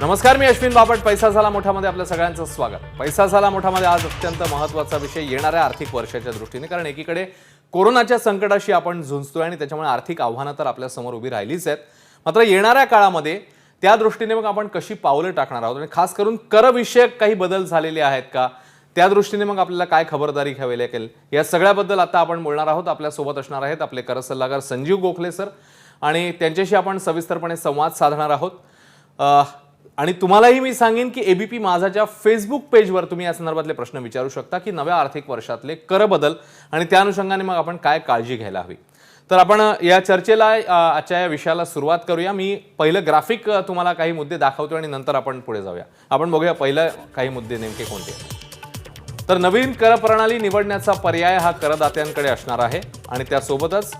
नमस्कार, मी अश्विन बापट. पैसा झाला मोठामध्ये आपल्या सगळ्यांचं स्वागत. पैसा झाला मोठामध्ये आज अत्यंत महत्त्वाचा विषय येणाऱ्या आर्थिक वर्षाच्या दृष्टीने, कारण एकीकडे कोरोनाच्या संकटाशी आपण झुंजतोय आणि त्याच्यामुळे आर्थिक आव्हानं तर आपल्या समोर उभी राहिलीच आहेत. मात्र येणाऱ्या काळामध्ये त्या दृष्टीने मग आपण कशी पावलं टाकणार आहोत आणि खास करून करविषयक काही बदल झालेले आहेत का, त्या दृष्टीने मग आपल्याला काय खबरदारी घ्यावी लागेल, या सगळ्याबद्दल आता आपण बोलणार आहोत. आपल्यासोबत असणार आहेत आपले कर सल्लागार संजीव गोखले सर आणि त्यांच्याशी आपण सविस्तरपणे संवाद साधणार आहोत. आणि तुम्हालाही मी सांगेन की एबीपी माझाच्या फेसबुक पेजवर तुम्ही या संदर्भातले प्रश्न विचारू शकता की नव्या आर्थिक वर्षातले कर बदल आणि त्या अनुषंगाने मग आपण काय काळजी घ्यायला हवी. तर आपण या चर्चेला आजच्या या विषयाला सुरुवात करूया. मी पहिलं ग्राफिक तुम्हाला काही मुद्दे दाखवतो आणि नंतर आपण पुढे जाऊया. आपण बघूया पहिलं काही मुद्दे नेमके कोणते. तर नवीन कर प्रणाली निवडण्याचा पर्याय हा करदात्यांकडे असणार आहे आणि त्यासोबतच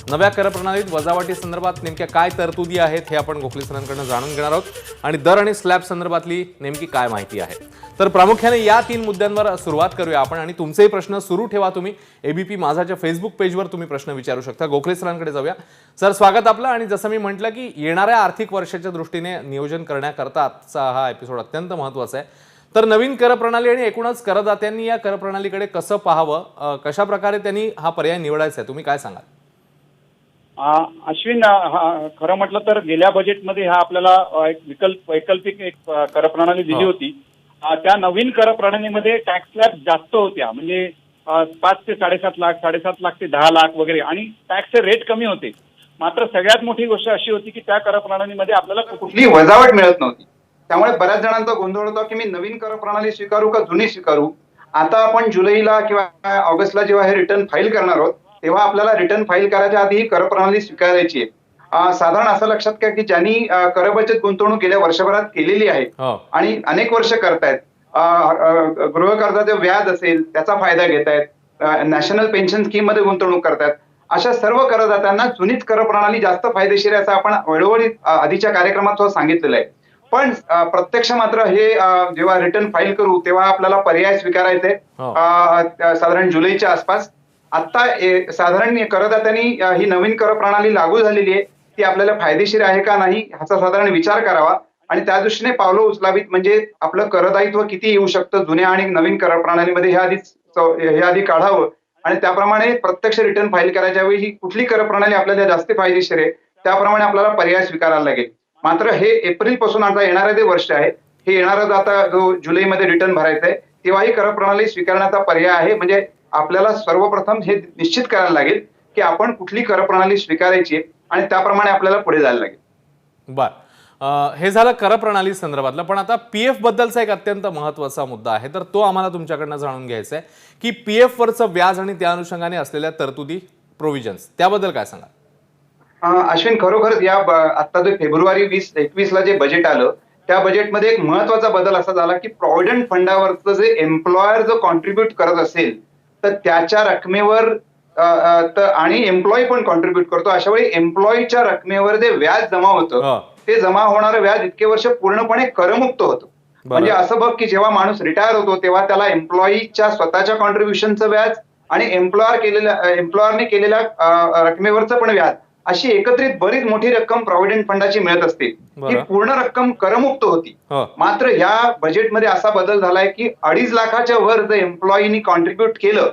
नव्या कर प्रणालीत वजावटी संदर्भात नेमक्या काय तरतुदी आहेत हे आपण गोखले सरांकडून जाणून घेणार आहोत आणि दर आणि स्लॅब संदर्भातली नेमकी काय माहिती आहे. तर प्रामुख्याने या 3 मुद्द्यांवर सुरुवात करूया आपण आणि तुमचेही प्रश्न सुरू ठेवा. तुम्ही एबीपी माझाच्या फेसबुक पेजवर तुम्ही प्रश्न विचारू शकता. गोखले सरांकडे जाऊया. सर, स्वागत आपलं. आणि जसं मी म्हटलं की येणाऱ्या आर्थिक वर्षाच्या दृष्टीने नियोजन करण्याकरता आजचा हा एपिसोड अत्यंत महत्त्वाचा आहे. तर नवीन कर प्रणाली आणि एकूणच करदात्यांनी या कर प्रणालीकडे कसं पाहावं, कशा प्रकारे त्यांनी हा पर्याय निवडायचा आहे, तुम्ही काय सांगाल? अश्विन, खरं म्हटलं तर गेल्या बजेटमध्ये हा आपल्याला एक वैकल्पिक एक कर प्रणाली दिली होती. त्या नवीन कर प्रणालीमध्ये टॅक्स स्लॅब जास्त होत्या, म्हणजे 5 ते 7.5 लाख, 7.5 लाख ते 10 लाख वगैरे, आणि टॅक्सचे रेट कमी होते. मात्र सगळ्यात मोठी गोष्ट अशी होती की त्या कर प्रणालीमध्ये आपल्याला कुठली वजावट मिळत नव्हती. त्यामुळे बऱ्याच जणांचा गोंधळ होता की मी नवीन कर प्रणाली स्वीकारू का जुनी स्वीकारू. आता आपण जुलैला किंवा ऑगस्टला जेव्हा हे रिटर्न फाईल करणार आहोत तेव्हा आपल्याला रिटर्न फाईल करायच्या आधी ही कर प्रणाली स्वीकारायची आहे. साधारण असं लक्षात घ्या की ज्यांनी कर बचत गुंतवणूक गेल्या वर्षभरात केलेली आहे आणि अनेक वर्ष करतायत, गृह कर्जाचे व्याज असेल त्याचा फायदा घेत आहेत, नॅशनल पेन्शन स्कीम मध्ये गुंतवणूक करतायत, अशा सर्व करदात्यांना जुनीच कर प्रणाली जास्त फायदेशीर आहे असं आपण वेळोवेळी आधीच्या कार्यक्रमात सांगितलेलं आहे. पण प्रत्यक्ष मात्र हे जेव्हा रिटर्न फाईल करू तेव्हा आपल्याला पर्याय स्वीकारायचे साधारण जुलैच्या आसपास. आता साधारण करदात्यांनी ही नवीन कर प्रणाली लागू झालेली आहे, ती आपल्याला फायदेशीर आहे का नाही ह्याचा साधारण विचार करावा आणि त्या दृष्टीने पावलं उचलावीत. म्हणजे आपलं करदायित्व किती येऊ शकतं जुन्या आणि नवीन कर प्रणालीमध्ये हे आधी काढावं आणि त्याप्रमाणे प्रत्यक्ष रिटर्न फाईल करायच्या वेळी ही कुठली कर प्रणाली आपल्याला जास्त फायदेशीर आहे त्याप्रमाणे आपल्याला पर्याय स्वीकारायला लागेल. मात्र हे एप्रिल पासून आता येणारं जे वर्ष आहे, हे येणारं आता जो जुलैमध्ये रिटर्न भरायचं आहे तेव्हाही कर प्रणाली स्वीकारण्याचा पर्याय आहे. म्हणजे आपल्याला सर्वप्रथम हे निश्चित करायला लागेल की आपण कुठली कर प्रणाली स्वीकारायची आणि त्याप्रमाणे आपल्याला पुढे जायला लागेल. बर, हे झालं कर प्रणाली संदर्भातलं. पण आता पीएफ बद्दलचा एक अत्यंत महत्त्वाचा मुद्दा आहे, तर तो आम्हाला तुमच्याकडनं जाणून घ्यायचा आहे की पीएफ वरचं व्याज आणि त्या अनुषंगाने असलेल्या तरतुदी, प्रोव्हिजन्स, त्याबद्दल काय सांगा? अश्विन, खरोखरच या आता जे फेब्रुवारी 2021 ला जे बजेट आलं त्या बजेटमध्ये एक महत्वाचा बदल असा झाला की प्रॉव्हिडंट फंडावरचं जे एम्प्लॉयर जो कॉन्ट्रीब्युट करत असेल तर त्याच्या रकमेवर आणि एम्प्लॉई पण कॉन्ट्रीब्युट करतो, अशा वेळी एम्प्लॉईच्या रकमेवर जे व्याज जमा होतं ते जमा होणारं व्याज इतके वर्ष पूर्णपणे करमुक्त होतं. म्हणजे असं बघ की जेव्हा माणूस रिटायर होतो तेव्हा त्याला एम्प्लॉईच्या स्वतःच्या कॉन्ट्रीब्युशनचं व्याज आणि एम्प्लॉयरने केलेल्या रकमेवरचं पण व्याज, अशी एकत्रित बरीच मोठी रक्कम प्रॉव्हिडंट फंडाची मिळत असते. ही पूर्ण रक्कम करमुक्त होती. मात्र या बजेटमध्ये असा बदल झालाय की 2.5 लाखाच्या वर जर एम्प्लॉईनी कॉन्ट्रीब्युट केलं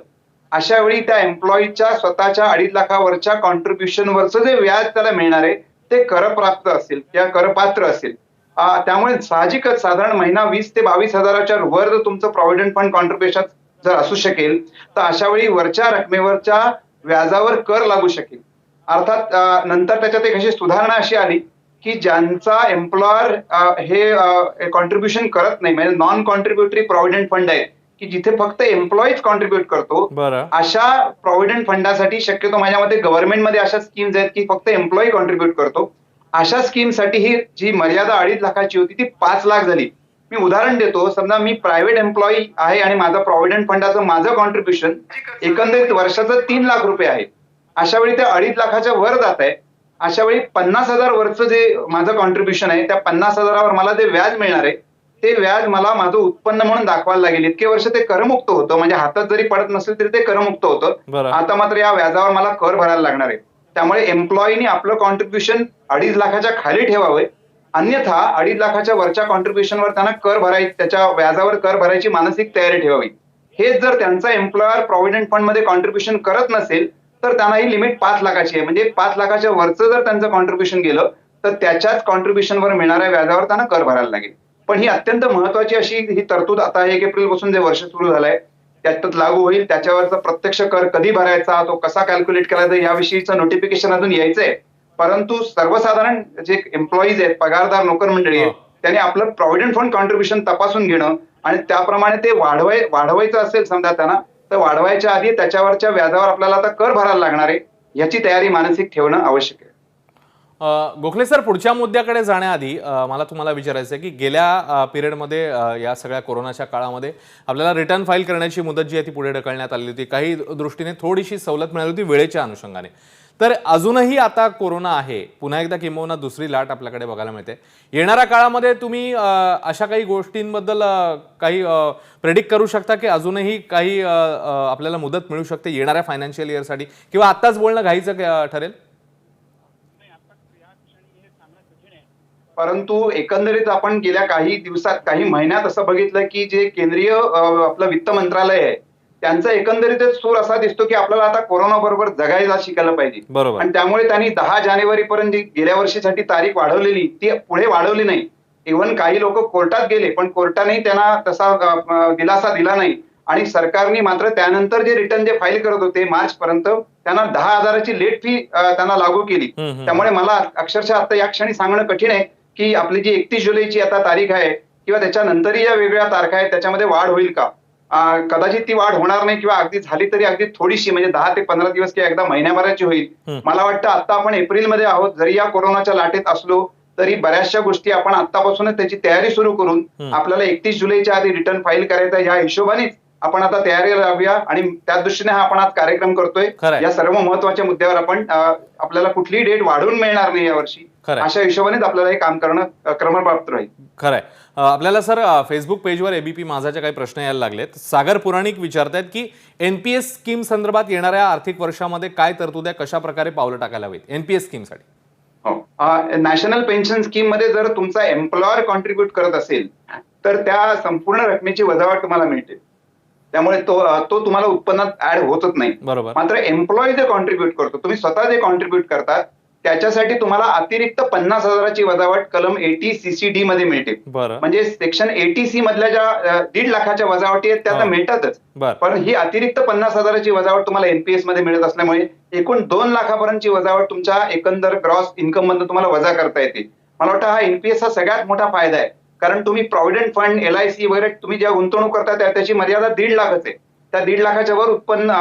अशा वेळी त्या एम्प्लॉईच्या स्वतःच्या 2.5 लाखावरच्या कॉन्ट्रीब्युशनवरचं जे व्याज त्याला मिळणार आहे ते करप्राप्त असेल किंवा करपात्र असेल. त्यामुळे साहजिकच साधारण महिना 20 ते 22 हजाराच्या वर जर तुमचं प्रॉव्हिडंट फंड कॉन्ट्रीब्युशन जर असू शकेल तर अशा वेळी वरच्या रकमेवरच्या व्याजावर कर लागू शकेल. अर्थात नंतर त्याच्यात एक अशी सुधारणा अशी आली की ज्यांचा एम्प्लॉयर हे कॉन्ट्रीब्युशन करत नाही, म्हणजे नॉन कॉन्ट्रीब्युटरी प्रॉव्हिडंट फंड आहे की जिथे फक्त एम्प्लॉईज कॉन्ट्रीब्युट करतो, अशा प्रॉव्हिडंट फंडासाठी शक्यतो माझ्या मते गव्हर्नमेंटमध्ये अशा स्कीम्स आहेत की फक्त एम्प्लॉई कॉन्ट्रीब्युट करतो. अशा स्कीमसाठी ही जी मर्यादा 2.5 लाखाची होती ती 5 लाख झाली. मी उदाहरण देतो, समजा मी प्रायव्हेट एम्प्लॉई आहे आणि माझं प्रॉव्हिडंट फंडाचं माझं कॉन्ट्रीब्युशन एकंदरीत वर्षाचं 3 लाख रुपये आहे. अशा वेळी ते 2.5 लाखाच्या वर जात आहे. अशा वेळी 50,000 वरचं जे माझं कॉन्ट्रीब्युशन आहे त्या 50,000वर मला जे व्याज मिळणार आहे ते व्याज मला माझं उत्पन्न म्हणून दाखवायला लागेल. इतके वर्ष ते करमुक्त होतं, म्हणजे हातात जरी पडत नसेल तरी ते करमुक्त होतं. आता मात्र या व्याजावर मला कर भरायला लागणार आहे. त्यामुळे एम्प्लॉईनी आपलं कॉन्ट्रीब्युशन 2.5 लाखाच्या खाली ठेवावे अन्यथा 2.5 लाखाच्या वरच्या कॉन्ट्रीब्युशनवर त्यांना त्याच्या व्याजावर कर भरायची मानसिक तयारी ठेवावी. हेच जर त्यांचा एम्प्लॉयर प्रॉव्हिडंट फंड मध्ये कॉन्ट्रीब्युशन करत नसेल तर त्यांना ही लिमिट 5 लाखाची आहे. म्हणजे 5 लाखाच्या वरचं जर त्यांचं कॉन्ट्रीब्युशन गेलं तर त्याच्याच कॉन्ट्रीब्युशनवर मिळणाऱ्या व्याजावर त्यांना कर भरायला लागेल. पण ही अत्यंत महत्वाची अशी ही तरतूद आता 1 एप्रिल पासून जे वर्ष सुरू झालंय त्यात लागू होईल. त्याच्यावरचा प्रत्यक्ष कर कधी भरायचा, तो कसा कॅल्क्युलेट करायचा याविषयीचं नोटिफिकेशन अजून यायचंय. परंतु सर्वसाधारण जे एम्प्लॉईज आहेत, पगारदार नोकर मंडळी आहेत, त्यांनी आपलं प्रॉव्हिडंट फंड कॉन्ट्रीब्युशन तपासून घेणं आणि त्याप्रमाणे ते वाढवायचं असेल समजा त्यांना तर वाढवायच्या आधी त्याच्यावरच्या व्याजावर आपल्याला आता कर भरायला लागणार आहे याची तयारी मानसिक ठेवणं आवश्यक आहे. गोखले सर, पुढच्या मुद्द्याकडे जाण्याआधी मला तुम्हाला विचारायचं आहे की गेल्या पिरियडमध्ये या सगळ्या कोरोनाच्या काळामध्ये आपल्याला रिटर्न फाईल करण्याची मुदत जी आहे ती पुढे ढकलण्यात आली होती. काही दृष्टीने थोडीशी सवलत मिळाली होती वेळेच्या अनुषंगाने. तर अजूनही आता कोरोना आहे, पुन्हा एकदा किंबहुना दुसरी लाट आपल्याकडे बघायला मिळते. येणाऱ्या काळामध्ये तुम्ही अशा काही गोष्टींबद्दल काही प्रेडिक्ट करू शकता की अजूनही काही आपल्याला मुदत मिळू शकते येणाऱ्या फायनान्शियल इयरसाठी, किंवा आत्ताच बोलणं घाईचं ठरेल? परंतु एकंदरीत आपण गेल्या काही दिवसात काही महिन्यात असं बघितलं की जे केंद्रीय आपलं वित्त मंत्रालय आहे त्यांचा एकंदरीतच सूर असा दिसतो की आपल्याला आता कोरोना बरोबर जगायला शिकायला पाहिजे. बरोबर. आणि त्यामुळे त्यांनी 10 जानेवारी पर्यंत गेल्या वर्षीसाठी तारीख वाढवलेली ती पुढे वाढवली नाही. इव्हन काही लोक कोर्टात गेले पण कोर्टाने त्यांना तसा दिलासा दिला नाही आणि सरकारने मात्र त्यानंतर जे रिटर्न जे फाईल करत होते मार्च पर्यंत त्यांना 10,000ची लेट फी त्यांना लागू केली. त्यामुळे मला अक्षरशः आता या क्षणी सांगणं कठीण आहे की आपली जी 31 जुलैची आता तारीख आहे किंवा त्याच्यानंतरही या वेगळ्या तारखा आहेत त्याच्यामध्ये वाढ होईल का. कदाचित ती वाढ होणार नाही किंवा अगदी झाली तरी अगदी थोडीशी म्हणजे 10 ते 15 दिवस किंवा एकदा महिन्याभराची होईल. मला वाटतं आता आपण एप्रिलमध्ये आहोत, जरी या कोरोनाच्या लाटेत असलो तरी बऱ्याचशा गोष्टी आपण आतापासूनच त्याची तयारी सुरू करून आपल्याला 31 जुलैच्या आधी रिटर्न फाईल करायचा या हिशोबानेच आपण आता तयारी लावूया आणि त्या दृष्टीने हा आपण आज कार्यक्रम करतोय. या सर्व महत्वाच्या मुद्द्यावर आपण आपल्याला कुठलीही डेट वाढवून मिळणार नाही यावर्षी अशा हिशोबानेच आपल्याला हे काम करणं क्रमप्राप्त राहील. खरंय. आपल्याला सर फेसबुक पेजवर एबीपी माझाचे काही प्रश्न यायला लागलेत. सागर पुराणिक विचारतायत की एनपीएस स्कीम संदर्भात येणाऱ्या आर्थिक वर्षामध्ये काय तरतुद्या कशा प्रकारे पावलं टाकायला हवीत एनपीएस स्कीमसाठी? नॅशनल पेन्शन स्कीम मध्ये जर तुमचा एम्प्लॉयर कॉन्ट्रीब्युट करत असेल तर त्या संपूर्ण रकमेची वजावट तुम्हाला मिळते. त्यामुळे तो तुम्हाला उत्पन्नात ऍड होतच नाही. बरोबर. मात्र एम्प्लॉई जे कॉन्ट्रीब्युट करतो, तुम्ही स्वतः जे कॉन्ट्रीब्युट करतात त्याच्यासाठी तुम्हाला अतिरिक्त 50,000ची वजावट कलम 80 CCD मध्ये मिळते. म्हणजे सेक्शन 80C मधल्या ज्या 1.5 लाखाच्या वजावटी आहेत त्या मिळतातच. पण ही अतिरिक्त 50,000ची वजावट तुम्हाला एनपीएस मध्ये मिळत असल्यामुळे एकूण 2 लाखापर्यंतची वजावट तुमच्या एकंदर ग्रॉस इन्कम मधून तुम्हाला वजा करता येते. मला वाटतं हा एनपीएस हा सगळ्यात मोठा फायदा आहे. कारण तुम्ही प्रॉव्हिडंट फंड, LIC वगैरे तुम्ही ज्या गुंतवणूक करता त्याची मर्यादा 1.5 लाखच आहे. त्या 1.5 लाखाच्या वर उत्पन्न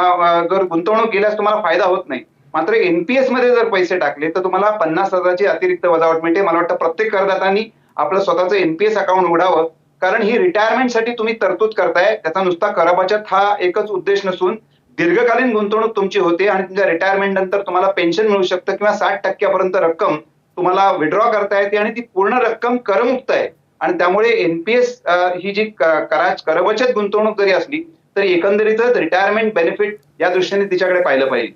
जर गुंतवणूक केल्यास तुम्हाला फायदा होत नाही. मात्र एनपीएस मध्ये जर पैसे टाकले तर तुम्हाला 50,000ची अतिरिक्त वजावट मिळते. मला वाटतं प्रत्येक करदात्यांनी आपलं स्वतःचं एनपीएस अकाउंट उघडावं. कारण ही रिटायरमेंटसाठी तुम्ही तरतूद करताय, त्याचा नुसता कर बचत हा एकच उद्देश नसून दीर्घकालीन गुंतवणूक तुमची होते आणि तुमच्या रिटायरमेंट नंतर तुम्हाला पेन्शन मिळू शकतं किंवा 60% रक्कम तुम्हाला विड्रॉ करता येते आणि ती पूर्ण रक्कम करमुक्त आहे. आणि त्यामुळे एनपीएस ही जी करबचत गुंतवणूक जरी असली तरी एकंदरीतच रिटायरमेंट बेनिफिट या दृष्टीने तिच्याकडे पाहिलं पाहिजे.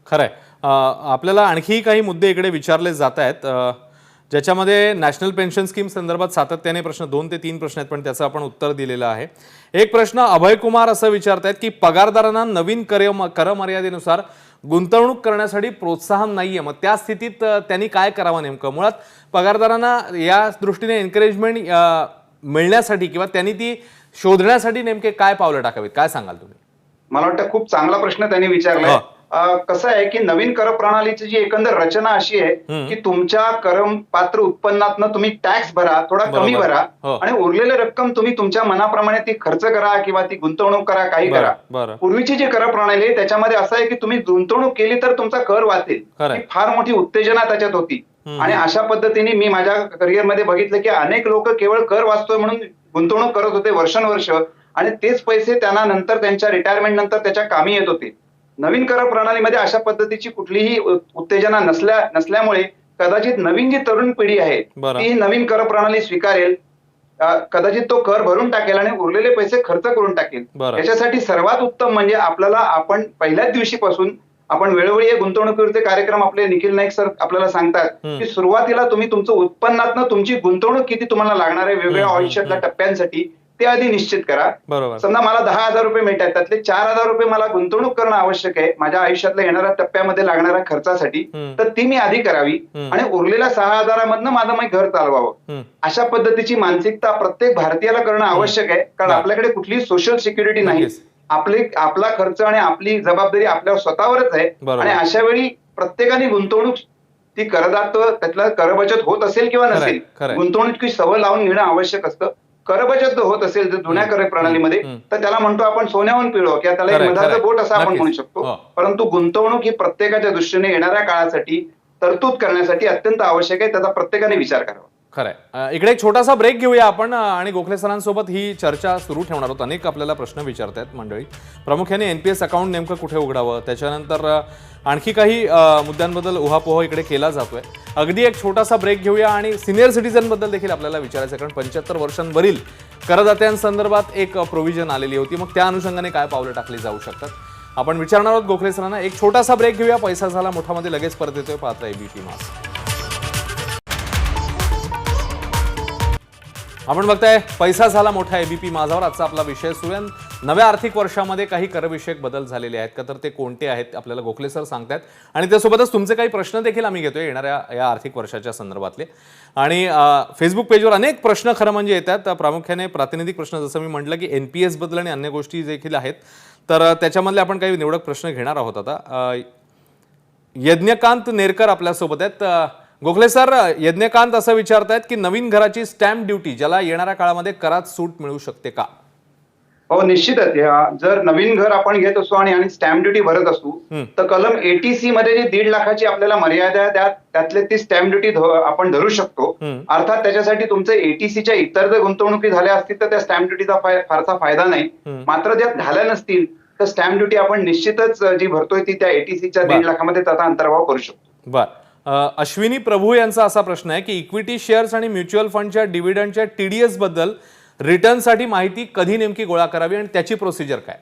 खरंय. आपल्याला आणखी काही मुद्दे इकडे विचारले जात आहेत ज्याच्यामध्ये नॅशनल पेन्शन स्कीम संदर्भात सातत्याने प्रश्न 2 ते 3 प्रश्न आहेत पण त्याचं आपण उत्तर दिलेलं आहे. एक प्रश्न अभय कुमार असं विचारतायत की पगारदारांना नवीन कर मर्यादेनुसार गुंतवणूक करण्यासाठी प्रोत्साहन नाहीये, मग त्या स्थितीत त्यांनी काय करावं नेमकं? मुळात पगारदारांना या दृष्टीने एनकरेजमेंट मिळण्यासाठी किंवा त्यांनी ती शोधण्यासाठी नेमके काय पावलं टाकावीत, काय सांगाल तुम्ही? मला वाटतं खूप चांगला प्रश्न त्यांनी विचारलाय. कसं आहे की नवीन कर प्रणालीची जी एकंदर रचना अशी आहे की तुमच्या करपात्र उत्पन्नातनं तुम्ही टॅक्स भरा, थोडा कमी भरा आणि उरलेली रक्कम तुम्ही तुमच्या मनाप्रमाणे ती खर्च करा किंवा ती गुंतवणूक करा, काही करा. पूर्वीची जी कर प्रणाली आहे त्याच्यामध्ये असं आहे की तुम्ही गुंतवणूक केली तर तुमचा कर वाचेल, फार मोठी उत्तेजना त्याच्यात होती. आणि अशा पद्धतीने मी माझ्या करिअरमध्ये बघितलं की अनेक लोक केवळ कर वाचतोय म्हणून गुंतवणूक करत होते वर्षानुवर्ष आणि तेच पैसे त्यांना नंतर त्यांच्या रिटायरमेंट नंतर त्याच्या कामी येत होते. नवीन कर प्रणालीमध्ये अशा पद्धतीची कुठलीही उत्तेजना नसल्यामुळे कदाचित नवीन जी तरुण पिढी आहे ती नवीन कर प्रणाली स्वीकारेल, कदाचित तो कर भरून टाकेल आणि उरलेले पैसे खर्च करून टाकेल. याच्यासाठी सर्वात उत्तम म्हणजे आपण पहिल्याच दिवशीपासून आपण वेळोवेळी हे गुंतवणुकीवरचे कार्यक्रम आपले निखिल नाईक सर आपल्याला सांगतात की सुरुवातीला तुम्ही तुमचं उत्पन्नातनं तुमची गुंतवणूक किती तुम्हाला लागणार आहे वेगवेगळ्या आयुष्यातल्या टप्प्यांसाठी ते आधी निश्चित करा. बरोबर. समजा मला 10,000 रुपये मिळतात, त्यातले 4,000 रुपये मला गुंतवणूक करणं आवश्यक आहे माझ्या आयुष्यातल्या येणाऱ्या टप्प्यामध्ये लागणाऱ्या खर्चासाठी, तर ती मी आधी करावी आणि उरलेल्या 6,000 माझं मी घर चालवावं. अशा पद्धतीची मानसिकता प्रत्येक भारतीयाला करणं आवश्यक आहे, कारण आपल्याकडे कुठलीही सोशल सिक्युरिटी नाही. आपला खर्च आणि आपली जबाबदारी आपल्यावर स्वतःवरच आहे. आणि अशा वेळी प्रत्येकाने गुंतवणूक ती करदात्व त्यातला करबचत होत असेल किंवा नसेल, गुंतवणुकीची सवय लावून घेणं आवश्यक असतं. करबचत होत असेल जर जुन्या कर प्रणालीमध्ये तर त्याला म्हणतो आपण सोन्याहून पिळो किंवा त्याला एक मधाचं बोट असं आपण म्हणू शकतो. परंतु गुंतवणूक ही प्रत्येकाच्या दृष्टीने येणाऱ्या काळासाठी तरतूद करण्यासाठी अत्यंत आवश्यक आहे, त्याचा प्रत्येकाने विचार करावा. खरंय. इकडे एक छोटासा ब्रेक घेऊया आपण आणि गोखले सरांसोबत ही चर्चा सुरू ठेवणार आहोत. अनेक आपल्याला प्रश्न विचारतायत मंडळी, प्रामुख्याने एनपीएस अकाउंट नेमकं कुठे उघडावं, त्याच्यानंतर आणखी काही मुद्द्यांबद्दल उहापोह इकडे केला जातोय. अगदी एक छोटासा ब्रेक घेऊया आणि सिनियर सिटीजन बद्दल देखील आपल्याला विचारायचं आहे, कारण 75 वर्षांवरील करदात्यांसंदर्भात एक प्रोव्हिजन आलेली होती. मग त्या अनुषंगाने काय पावलं टाकली जाऊ शकतात आपण विचारणार आहोत गोखले सरांना. एक छोटासा ब्रेक घेऊया. पैसा झाला मोठामध्ये लगेच परत येतोय. पाहता एबीपी माझा. आपण बघताय पैसा झाला मोठा एबीपी माझावर. आजचा आपला विषय सुरू आहे. नव्या आर्थिक वर्षामध्ये काही करविषयक बदल झालेले आहेत का, तर ते कोणते आहेत आपल्याला गोखले सर सांगतात. आणि त्यासोबतच तुमचे काही प्रश्न देखील आम्ही घेतोय येणाऱ्या या आर्थिक वर्षाच्या संदर्भातले. आणि फेसबुक पेजवर अनेक प्रश्न खरं म्हणजे येतात, प्रामुख्याने प्रातिनिधिक प्रश्न, जसं मी म्हटलं की एनपीएस बद्दल आणि अन्य गोष्टी देखील आहेत. तर त्याच्यामधले आपण काही निवडक प्रश्न घेणार आहोत. आता यज्ञकांत नेरकर आपल्यासोबत आहेत. गोखले सर, यज्ञकांत असं विचारतायत की नवीन घराची स्टॅम्प ड्युटी ज्याला येणाऱ्या काळामध्ये करात सूट मिळू शकते का? हो, निश्चितच. जर नवीन घर आपण घेत असू आणि स्टॅम्प ड्युटी भरत असू तर कलम 80C मध्ये जे 1.5 लाखाची आपल्याला मर्यादा आहे त्यातले ती स्टॅम्प ड्युटी आपण धरू शकतो. अर्थात त्याच्यासाठी तुमचं एटीसीच्या इतर जर गुंतवणुकी झाल्या असतील तर त्या स्टॅम्प ड्युटीचा फारसा फायदा नाही. मात्र ज्या झाल्या नसतील तर स्टॅम्प ड्युटी आपण निश्चितच जी भरतोय ती त्या एटीसीच्या 1.5 लाखामध्ये त्याचा अंतर्भाव करू शकतो. बरं. अश्विनी प्रभू यांचा असा प्रश्न आहे की इक्विटी शेअर्स आणि म्युच्युअल फंडच्या डिव्हिडंडच्या टीडीएस बद्दल रिटर्नसाठी माहिती कधी नेमकी गोळा करावी आणि त्याची प्रोसिजर काय?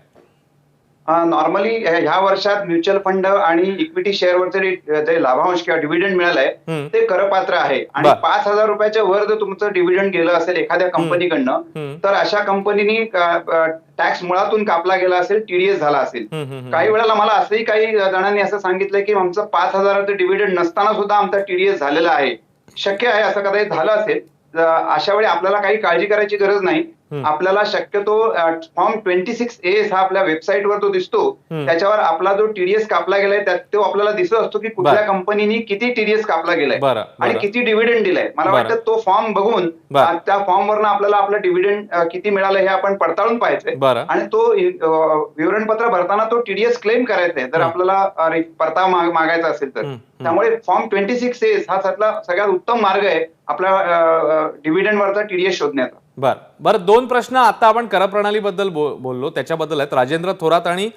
नॉर्मली ह्या वर्षात म्युच्युअल फंड आणि इक्विटी शेअरवरचे जे लाभांश किंवा डिव्हिडंड मिळालंय ते करपात्र आहे. आणि 5,000 रुपयाच्या वर जर तुमचं डिव्हिडंड गेलं असेल एखाद्या कंपनीकडनं तर अशा कंपनीनी टॅक्स मुळातून कापला गेला असेल, टीडीएस झाला असेल. काही वेळेला मला असंही काही जणांनी असं सांगितलंय की आमचं 5,000चं डिव्हिडंड नसताना सुद्धा आमचा टीडीएस झालेला आहे. शक्य आहे असं कदाचित झालं असेल. अशा वेळी आपल्याला काही काळजी करायची गरज नाही. आपल्याला शक्यतो फॉर्म 26A हा आपल्या वेबसाईटवर तो दिसतो, त्याच्यावर आपला जो टीडीएस कापला गेलाय तो आपल्याला दिसत असतो की कुठल्या कंपनीने किती टीडीएस कापला गेलाय आणि किती डिव्हिडंड दिलाय. मला वाटतं तो फॉर्म बघून त्या फॉर्मवरनं आपल्याला आपलं डिव्हिडंड किती मिळालं हे आपण पडताळून पाहायचंय आणि तो विवरणपत्र भरताना तो टीडीएस क्लेम करायचा आहे जर आपल्याला परतावा मागायचा असेल तर. त्यामुळे फॉर्म 26A हा सगळ्यात उत्तम मार्ग आहे आपल्या डिव्हिडंड वरचा टीडीएस शोधण्याचा. बरं. 2 प्रश्न आता आपण कर प्रणालीबद्दल बोललो त्याच्याबद्दल आहेत. राजेंद्र थोरात आणि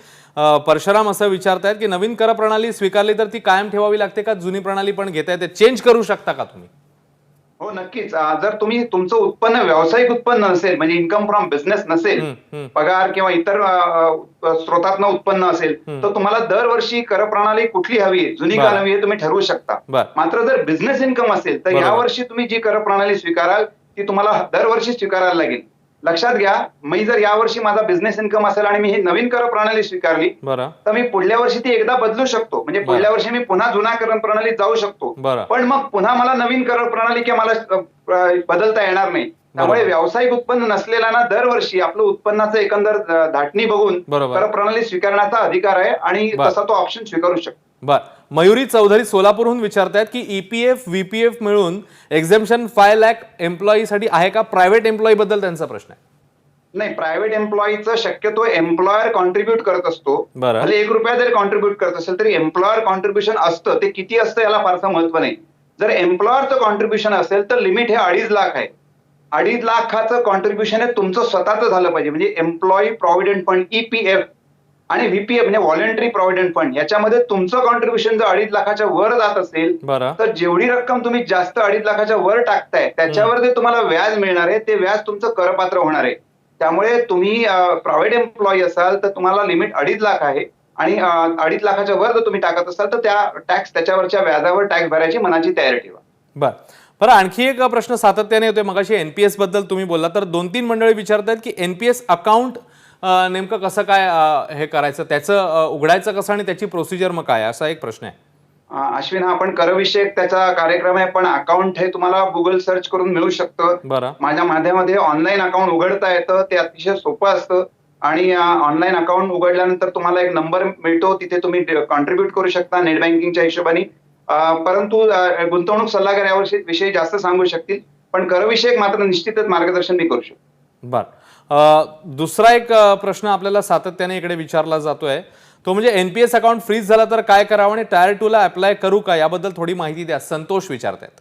परशुराम असं विचारतायत की नवीन कर प्रणाली स्वीकारली तर ती कायम ठेवावी लागते का, जुनी प्रणाली पण घेता येते, चेंज करू शकता का तुम्ही? हो, नक्कीच. जर तुम्ही तुमचं उत्पन्न व्यावसायिक उत्पन्न नसेल म्हणजे इन्कम फ्रॉम बिझनेस नसेल, पगार किंवा इतर स्रोतातनं उत्पन्न असेल तर तुम्हाला दरवर्षी कर प्रणाली कुठली हवी आहे, जुनी का हवी आहे तुम्ही ठरवू शकता. मात्र जर बिझनेस इन्कम असेल तर यावर्षी तुम्ही जी कर प्रणाली स्वीकाराल ती तुम्हाला दरवर्षी स्वीकारायला लागेल. लक्षात घ्या, मी जर यावर्षी माझा बिझनेस इन्कम असेल आणि मी ही नवीन कर प्रणाली स्वीकारली तर मी पुढल्या वर्षी ती एकदा बदलू शकतो. म्हणजे पुढल्या वर्षी मी पुन्हा जुना कर प्रणालीत जाऊ शकतो, पण मग पुन्हा मला नवीन कर प्रणाली किंवा मला बदलता येणार नाही. त्यामुळे व्यावसायिक उत्पन्न नसलेल्यांना दरवर्षी आपलं उत्पन्नाचं एकंदर धाटणी बघून कर प्रणाली स्वीकारण्याचा अधिकार आहे आणि तसा तो ऑप्शन स्वीकारू शकतो. मयुरी चौधरी सोलापूरहून विचारतायत की ईपीएफ व्हीपीएफ मिळून एक्झेम्पशन 5 लाख एम्प्लॉईसाठी आहे का? प्रायव्हेट एम्प्लॉई बद्दल त्यांचा प्रश्न आहे. नाही, प्रायव्हेट एम्प्लॉईचं शक्यतो एम्प्लॉयर कॉन्ट्रीब्युट करत असतो. भले 1 रुपया जरी कॉन्ट्रीब्युट करत असेल तरी एम्प्लॉयर कॉन्ट्रीब्युशन असतं. ते किती असतं याला फारसं महत्व नाही. जर एम्प्लॉयरचं कॉन्ट्रीब्युशन असेल तर लिमिट हे 2.5 लाख आहे. 2.5 लाखाचं कॉन्ट्रीब्युशन हे तुमचं स्वतःचं झालं पाहिजे. म्हणजे एम्प्लॉई प्रॉव्हिडंट फंड ईपीएफ आणि व्हीपीएफ म्हणजे व्हॉलंटरी प्रॉव्हिडंट फंड याच्यामध्ये तुमचं कॉन्ट्रीब्युशन जर 2.5 लाखाच्या वर जात असेल तर जेवढी रक्कम तुम्ही जास्त 2.5 लाखाच्या वर टाकताय त्याच्यावर जे तुम्हाला व्याज मिळणार आहे ते व्याज तुमचं करपात्र होणार आहे. त्यामुळे तुम्ही प्रायव्हेट एम्प्लॉई असाल तर तुम्हाला लिमिट 2.5 लाख आहे आणि 2.5 लाखाच्या वर जर तुम्ही टाकत असाल तर त्याच्यावरच्या व्याजावर टॅक्स भरायची मनाची तयारी ठेवा. बरं आणखी एक प्रश्न सातत्याने येतोय. मगाशी एनपीएस बद्दल तुम्ही बोलला, तर 2-3 मंडळी विचारतात की एनपीएस अकाउंट नेमकं कसं काय हे करायचं, त्याचं उघडायचं कसं आणि त्याची प्रोसिजर मग काय, असा एक प्रश्न आहे. अश्विन, हा आपण करविषयक त्याचा कार्यक्रम आहे, पण अकाउंट हे तुम्हाला गुगल सर्च करून मिळू शकतं. बरं. माझ्या माध्यमामध्ये ऑनलाईन अकाउंट उघडता येतं, ते अतिशय सोपं असतं. आणि ऑनलाईन अकाउंट उघडल्यानंतर तुम्हाला एक नंबर मिळतो, तिथे तुम्ही कॉन्ट्रीब्युट करू शकता नेट बँकिंगच्या हिशोबाने. परंतु गुंतवणूक सल्लागार याविषयी जास्त सांगू शकतील, पण करविषयक मात्र निश्चितच मार्गदर्शन मी करू शकतो. बरं. दुसरा एक प्रश्न आपल्याला सातत्याने इकडे विचारला जातोय, तो म्हणजे एनपीएस अकाउंट फ्रीज झाला तर काय करावं आणि टायर 2 ला अप्लाय करू का, याबद्दल थोडी माहिती द्या. संतोष विचारतायत.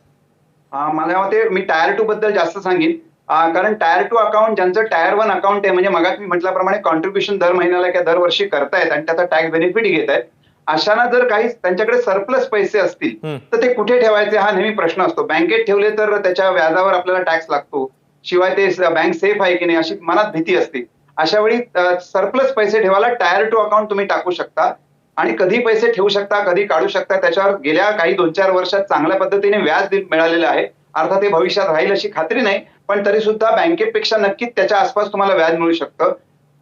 मला मते मी टायर 2 बद्दल जास्त सांगेन, कारण टायर 2 अकाउंट ज्यांचं टायर 1 अकाउंट आहे, म्हणजे मगाच मी म्हटल्याप्रमाणे कॉन्ट्रीब्युशन दर महिन्याला किंवा दरवर्षी करतायत आणि त्याचा टॅक्स बेनिफिट घेत आहेत, अशांना जर काही त्यांच्याकडे सरप्लस पैसे असतील तर ते कुठे ठेवायचे हा नेहमी प्रश्न असतो. बँकेत ठेवले तर त्याच्या व्याजावर आपल्याला टॅक्स लागतो, शिवाय ते बँक सेफ आहे की नाही अशी मनात भीती असते. अशा वेळी सरप्लस पैसे ठेवायला टायर 2 अकाउंट तुम्ही टाकू शकता आणि कधी पैसे ठेवू शकता, कधी काढू शकता, त्याच्यावर गेल्या काही 2-4 वर्षात चांगल्या पद्धतीने व्याज मिळालेलं आहे. अर्थात ते भविष्यात राहील अशी खात्री नाही, पण तरी सुद्धा बँकेपेक्षा नक्कीच त्याच्या आसपास तुम्हाला व्याज मिळू शकतं.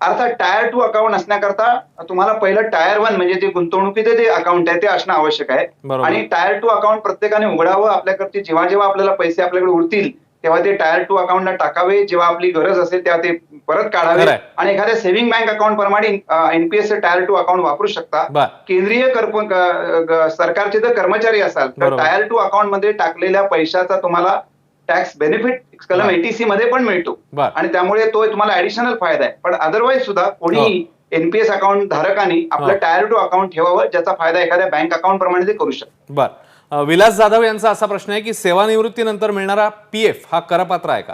अर्थात टायर 2 अकाउंट असण्याकरता तुम्हाला पहिलं टायर 1 म्हणजे जे गुंतवणुकीचे जे अकाउंट आहे ते असणं आवश्यक आहे. आणि टायर 2 अकाउंट प्रत्येकाने उघडावं. आपल्याकडे जेव्हा जेव्हा आपल्याला पैसे आपल्याकडे उरतील तेव्हा ते टायर 2 अकाउंटला टाकावे, जेव्हा आपली गरज असेल तेव्हा ते परत काढावे. आणि एखाद्या सेव्हिंग बँक अकाउंट प्रमाणे एनपीएस टायर 2 अकाउंट वापरू शकता. केंद्रीय सरकारचे जर कर्मचारी असाल तर टायर 2 अकाउंट मध्ये टाकलेल्या पैशाचा तुम्हाला टॅक्स बेनिफिट कलम 80C मध्ये पण मिळतो आणि त्यामुळे तो तुम्हाला ऍडिशनल फायदा आहे. पण अदरवाईज सुद्धा कोणी एनपीएस अकाउंट धारकांनी आपलं टायर 2 अकाउंट ठेवावं, ज्याचा फायदा एखाद्या बँक अकाउंट प्रमाणे ते करू शकतात. बरं. विलास जाधव यांचा असा प्रश्न आहे की सेवानिवृत्तीनंतर मिळणारा पीएफ हा करपात्र आहे का?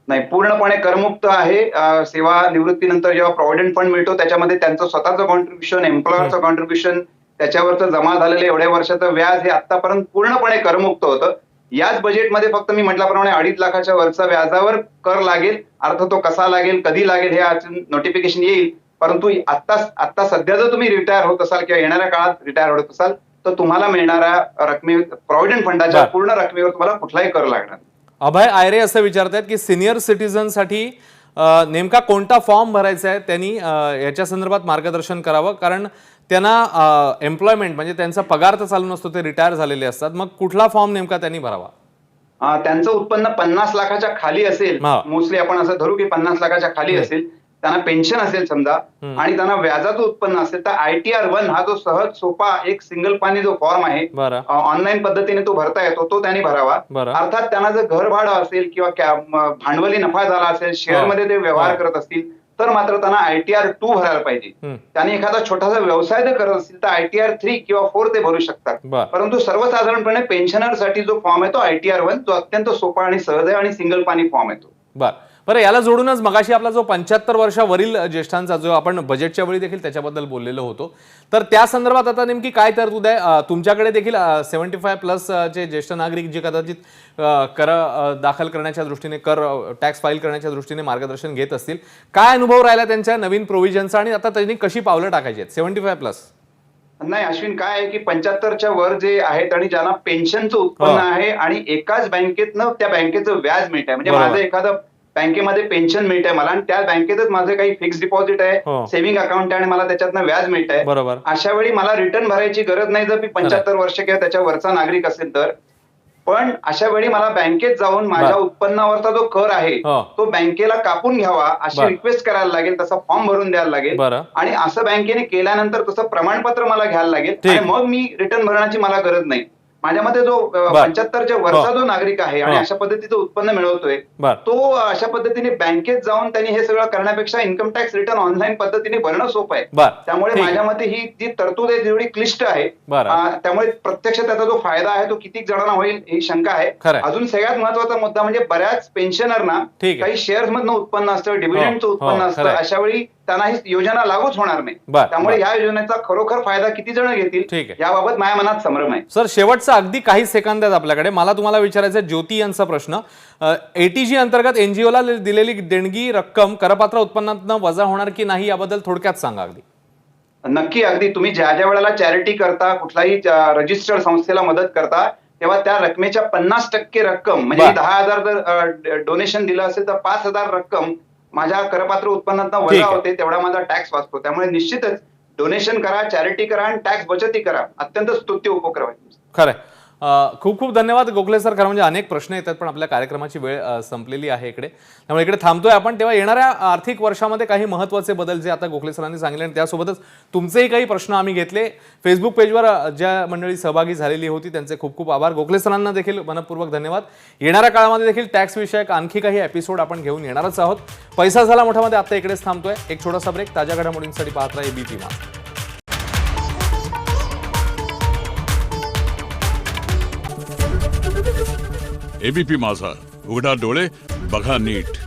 नाही, पूर्णपणे करमुक्त आहे. सेवानिवृत्तीनंतर जेव्हा प्रॉव्हिडंट फंड मिळतो त्याच्यामध्ये त्यांचं स्वतःचं कॉन्ट्रीब्युशन, एम्प्लॉयरचं कॉन्ट्रीब्युशन, त्याच्यावरचं जमा झालेलं एवढ्या वर्षाचं व्याज हे आतापर्यंत पूर्णपणे करमुक्त होतं. याच बजेटमध्ये फक्त मी म्हटल्याप्रमाणे 2.5 लाखाच्या वरचा व्याजावर कर लागेल. अर्थ तो कसा लागेल, कधी लागेल हे अजून नोटिफिकेशन येईल. परंतु आता सध्या जर तुम्ही रिटायर होत असाल किंवा येणाऱ्या काळात रिटायर होत असाल तर तुम्हाला मिळणाऱ्या प्रॉव्हिडंट फंडाच्या पूर्ण रकमेवर तुम्हाला कुठलाही कर लागणार. अभय आयरे असं विचारतात की सिनियर सिटीजनसाठी नेमका कोणता फॉर्म भरायचा आहे, त्यांनी याच्या संदर्भात मार्गदर्शन करावं, कारण त्यांना एम्प्लॉयमेंट म्हणजे त्यांचा पगार तर चालू नसतो, ते रिटायर झालेले असतात. मग कुठला फॉर्म नेमका त्यांनी भरावा? त्यांचं उत्पन्न 50 लाखाच्या खाली असेल, मोस्टली आपण असं धरू की 50 लाखाच्या खाली असेल, त्यांना पेन्शन असेल समजा आणि त्यांना व्याजाचं उत्पन्न असेल तर ITR 1 हा जो सहज सोपा एक सिंगल पानी जो फॉर्म आहे, ऑनलाईन पद्धतीने तो भरता येतो, तो त्यांनी भरावा. अर्थात त्यांना जर घर भाडं असेल किंवा भांडवली नफा झाला असेल, शेअरमध्ये ते व्यवहार करत असतील तर मात्र त्यांना ITR 2 भरायला पाहिजे. त्यांनी एखादा छोटासा व्यवसाय जर करत असतील तर ITR 3 किंवा 4 ते भरू शकतात. परंतु सर्वसाधारणपणे पेन्शनरसाठी जो फॉर्म आहे तो ITR 1 जो अत्यंत सोपा आणि सहज आहे आणि सिंगल पानी फॉर्म आहे तो. बरं, याला जोडूनच मगाशी आपला जो 75 वर्षावरील ज्येष्ठांचा जो आपण बजेटच्या वेळी देखील त्याच्याबद्दल बोललेलो होतो, तर त्या संदर्भात आता नेमकी काय तरतूद आहे? तुमच्याकडे देखील 75+ चे ज्येष्ठ नागरिक जे कदाचित कर दाखल करण्याच्या दृष्टीने, कर टॅक्स फाईल करण्याच्या दृष्टीने मार्गदर्शन घेत असतील, काय अनुभव राहिला त्यांच्या नवीन प्रोव्हिजनचा आणि आता त्यांनी कशी पावलं टाकायची आहेत 75+? नाही अश्विन, काय आहे की 75च्या वर जे आहेत आणि ज्यांना पेन्शनचं उत्पन्न आहे आणि एकाच बँकेतनं त्या बँकेचं व्याज मिळत आहे, म्हणजे माझं एखादं बँकेमध्ये पेन्शन मिळत आहे मला आणि त्या बँकेतच माझं काही फिक्स डिपॉझिट आहे, सेव्हिंग अकाउंट आहे आणि मला त्याच्यातनं व्याज मिळत आहे. अशा वेळी मला रिटर्न भरायची गरज नाही जर मी 75 वर्ष किंवा त्याच्या वरचा नागरिक असेल तर. पण अशा वेळी मला बँकेत जाऊन माझ्या उत्पन्नावरचा जो कर आहे तो बँकेला कापून घ्यावा अशी रिक्वेस्ट करायला लागेल, तसा फॉर्म भरून द्यायला लागेल आणि असं बँकेने केल्यानंतर तसं प्रमाणपत्र मला घ्यायला लागेल आणि मग मी रिटर्न भरण्याची मला गरज नाही. माझ्यामध्ये जो 75च्या वरचा जो नागरिक आहे आणि अशा पद्धतीचं उत्पन्न मिळवतोय तो अशा पद्धतीने बँकेत जाऊन त्यांनी हे सगळं करण्यापेक्षा इन्कम टॅक्स रिटर्न ऑनलाईन पद्धतीने भरणं सोपं आहे. त्यामुळे माझ्या मते ही जी तरतूद आहे जेवढी क्लिष्ट आहे, त्यामुळे प्रत्यक्ष त्याचा जो फायदा आहे तो किती जणांना होईल ही शंका आहे. अजून सगळ्यात महत्वाचा मुद्दा म्हणजे बऱ्याच पेन्शनरना काही शेअर्स मधनं उत्पन्न असतं, डिव्हिडंडचं उत्पन्न असतं, अशा वेळी त्यांना ही योजना लागूच होणार नाही. त्यामुळे या योजनेचा खरोखर फायदा किती जण घेतील याबाबत माझ्या मनात संभ्रम आहे. सर, शेवटचा अगदी काही सेकंद आहेत आपल्याकडे, मला तुम्हाला विचारायचं आहे ज्योती यांचा प्रश्न. ATG अंतर्गत एनजीओला दिलेली देणगी रक्कम करपात्र उत्पन्नातनं वजा होणार की नाही याबद्दल थोडक्यात सांगा. अगदी नक्की अगदी तुम्ही ज्या ज्या वेळेला चॅरिटी करता, कुठलाही रजिस्टर्ड संस्थेला मदत करता, तेव्हा त्या रकमेच्या 50% रक्कम म्हणजे बरं. 10,000 जर डोनेशन दिलं असेल तर 5,000 रक्कम माझ्या करपात्र उत्पन्नातनं ठीक वजा आहे. होते, तेवढा माझा टॅक्स वाचतो. त्यामुळे निश्चितच डोनेशन करा, चॅरिटी करा आणि टॅक्स बचती करा. अत्यंत स्तुत्य उपक्रम आहे. खरंय. खूप खूप धन्यवाद गोखले सर. खरं म्हणजे अनेक प्रश्न येतात पण आपल्या कार्यक्रमाची वेळ संपलेली आहे इकडे, त्यामुळे इकडे थांबतोय आपण. तेव्हा येणाऱ्या आर्थिक वर्षामध्ये काही महत्त्वाचे बदल जे आता गोखले सरांनी सांगितले आणि त्यासोबतच तुमचेही काही प्रश्न आम्ही घेतले. फेसबुक पेजवर ज्या मंडळी सहभागी झालेली होती त्यांचे खूप खूप आभार. गोखले सरांना देखील मनपूर्वक धन्यवाद. येणाऱ्या काळामध्ये देखील टॅक्स विषयक आणखी काही एपिसोड आपण घेऊन येणारच आहोत. पैसा झाला मोठामध्ये आता इकडेच थांबतोय. एक छोटासा ब्रेक. ताज्या घडामोडींसाठी पाहत राहा एबीपी माझा. एबीपी माझा, उघडा डोळे बघा नीट.